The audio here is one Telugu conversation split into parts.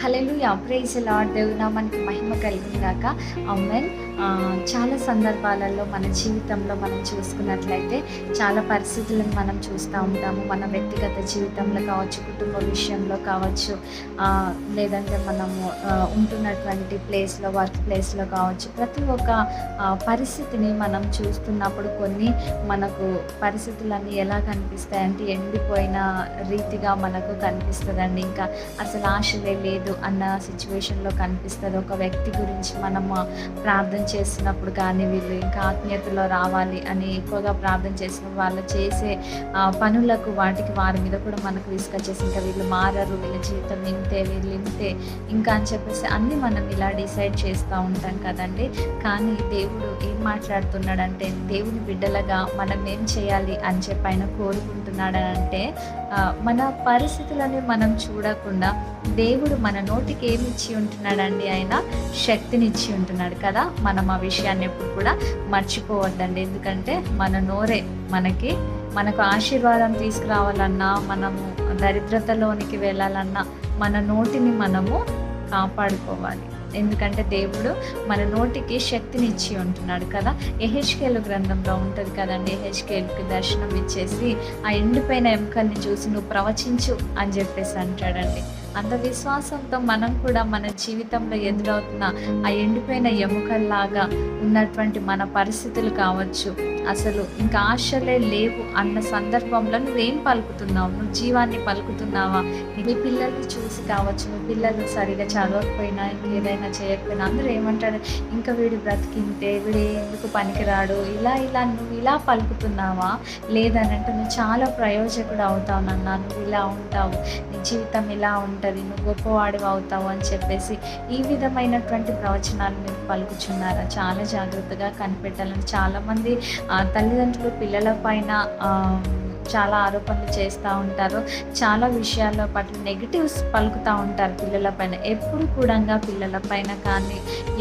Hallelujah, praise the lord. దేవుని నామానికి మహిమ కలుగును గాక. ఆమేన్. చాలా సందర్భాలలో మన జీవితంలో మనం చూసుకున్నట్లయితే చాలా పరిస్థితులను మనం చూస్తూ ఉంటాము. మన వ్యక్తిగత జీవితంలో కావచ్చు, కుటుంబ విషయంలో కావచ్చు, లేదంటే మనము ఉంటున్నటువంటి ప్లేస్లో, వర్క్ ప్లేస్లో కావచ్చు, ప్రతి ఒక్క పరిస్థితిని మనం చూస్తున్నప్పుడు కొన్ని మనకు పరిస్థితులన్నీ ఎలా కనిపిస్తాయంటే ఎండిపోయిన రీతిగా మనకు కనిపిస్తుందండి. ఇంకా అసలు ఆశలే లేదు అన్న సిచ్యువేషన్లో కనిపిస్తుంది. ఒక వ్యక్తి గురించి మనము ప్రార్థన చేస్తున్నప్పుడు కానీ వీళ్ళు ఇంకా ఆత్మీయతలో రావాలి అని ఎక్కువగా ప్రార్థన చేసినప్పుడు వాళ్ళు చేసే పనులకు వారి మీద కూడా మనకు విసుకొచ్చేసి ఇంకా వీళ్ళు మారరు, వీళ్ళ జీవితం ఇంతే, వీళ్ళు ఇంతే ఇంకా అని చెప్పేసి అన్నీ మనం ఇలా డిసైడ్ చేస్తూ ఉంటాం కదండి. కానీ దేవుడు ఏం మాట్లాడుతున్నాడంటే, దేవుని బిడ్డలుగా మనం ఏం చేయాలి అని చెప్పి ఆయన కోరుకుంటున్నాడంటే, మన పరిస్థితులని మనం చూడకుండా దేవుడు మన నోటికి ఏమి ఇచ్చి ఉంటున్నాడండి, ఆయన శక్తినిచ్చి ఉంటున్నాడు కదా. మనం ఆ విషయాన్ని ఎప్పుడు కూడా మర్చిపోవద్దండి. ఎందుకంటే మన నోరే మనకు ఆశీర్వాదం తీసుకురావాలన్నా, మనము దరిద్రతలోనికి వెళ్ళాలన్నా మన నోటిని మనము కాపాడుకోవాలి. ఎందుకంటే దేవుడు మన నోటికి శక్తినిచ్చి ఉంటున్నాడు కదా. యెహెజ్కేలు గ్రంథంలో ఉంటుంది కదండి. యెహెజ్కేలుకి దర్శనం ఇచ్చేసి ఆ ఎండిపోయిన ఎముకల్ని చూసి నువ్వు ప్రవచించు అని చెప్పేసి అంటాడండి. అంత విశ్వాసంతో మనం కూడా మన జీవితంలో ఎదురవుతున్న ఆ ఎండిపోయిన ఎముకల్లాగా ఉన్నటువంటి మన పరిస్థితులు కావచ్చు, అసలు ఇంకా ఆశలే లేవు అన్న సందర్భంలో నువ్వేం పలుకుతున్నావు? నువ్వు జీవాన్ని పలుకుతున్నావా? మీ పిల్లల్ని చూసి కావచ్చు, మీ పిల్లలు సరిగా చదవకపోయినా, ఇంకేదైనా చేయకపోయినా అందరూ ఏమంటాడు, ఇంకా వీడు బ్రతికింటే, వీడు ఎందుకు పనికిరాడు, ఇలా నువ్వు ఇలా పలుకుతున్నావా? లేదనంటే నువ్వు చాలా ప్రయోజకుడు అవుతావు నాన్న, నువ్వు ఇలా ఉంటావు, నీ జీవితం ఇలా ఉంటుంది, నువ్వు గొప్పవాడు అవుతావు అని చెప్పేసి ఈ విధమైనటువంటి ప్రవచనాలు మీరు పలుకుచున్నారా? చాలా జాగ్రత్తగా కనిపెట్టాలని చాలామంది తల్లిదండ్రులు పిల్లల పైన చాలా ఆరోపణలు చేస్తూ ఉంటారు. చాలా విషయాల పట్ల నెగిటివ్స్ పలుకుతూ ఉంటారు పిల్లల పైన. ఎప్పుడు కూడా పిల్లల పైన కానీ,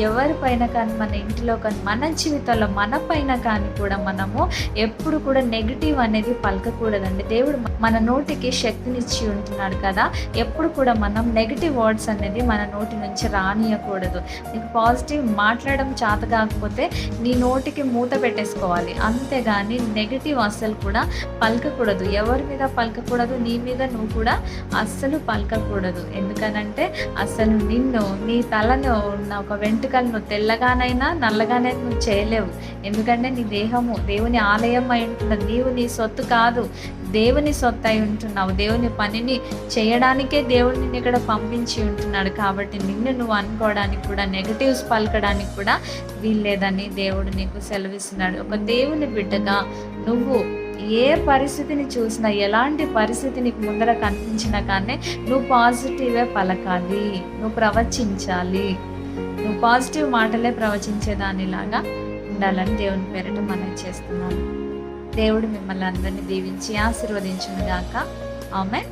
ఎవరిపైన కానీ, మన ఇంటిలో కానీ, మన జీవితంలో మన పైన కానీ కూడా మనము ఎప్పుడు కూడా నెగిటివ్ అనేది పలకకూడదండి. దేవుడు మన నోటికి శక్తినిచ్చి ఉంటున్నాడు కదా. ఎప్పుడు కూడా మనం నెగిటివ్ వర్డ్స్ అనేది మన నోటి నుంచి రానియకూడదు. నీకు పాజిటివ్ మాట్లాడడం చేత కాకపోతే నీ నోటికి మూత పెట్టేసుకోవాలి, అంతేగాని నెగిటివ్ అస్సలు కూడా పలకకూడదు. ఎవరి మీద పలకకూడదు, నీ మీద నువ్వు కూడా అస్సలు పలకకూడదు. ఎందుకనంటే అసలు నిన్ను, నీ తలను ఉన్న ఒక వెంట్రుకలను తెల్లగానైనా నల్లగానైనా నువ్వు చేయలేవు. ఎందుకంటే నీ దేహము దేవుని ఆలయం అయి ఉంటున్నది. నీవు నీ సొత్తు కాదు, దేవుని సొత్తు అయి ఉంటున్నావు. దేవుని పనిని చేయడానికే దేవుడు నిన్ను ఇక్కడ పంపించి ఉంటున్నాడు. కాబట్టి నిన్ను నువ్వు అనుకోవడానికి కూడా, నెగటివ్స్ పలకడానికి కూడా వీల్లేదని దేవుడు నీకు సెలవిస్తున్నాడు. ఒక దేవుని బిడ్డగా నువ్వు ఏ పరిస్థితిని చూసినా, ఎలాంటి పరిస్థితి నీకు ముందర కనిపించినా కానీ నువ్వు పాజిటివే పలకాలి, నువ్వు ప్రవచించాలి, నువ్వు పాజిటివ్ మాటలే ప్రవచించేదానిలాగా ఉండాలని దేవుని పేరిట మనం చేస్తున్నాను. దేవుడు మిమ్మల్ని అందరినీ దీవించి ఆశీర్వదించును గాక. ఆమేన్.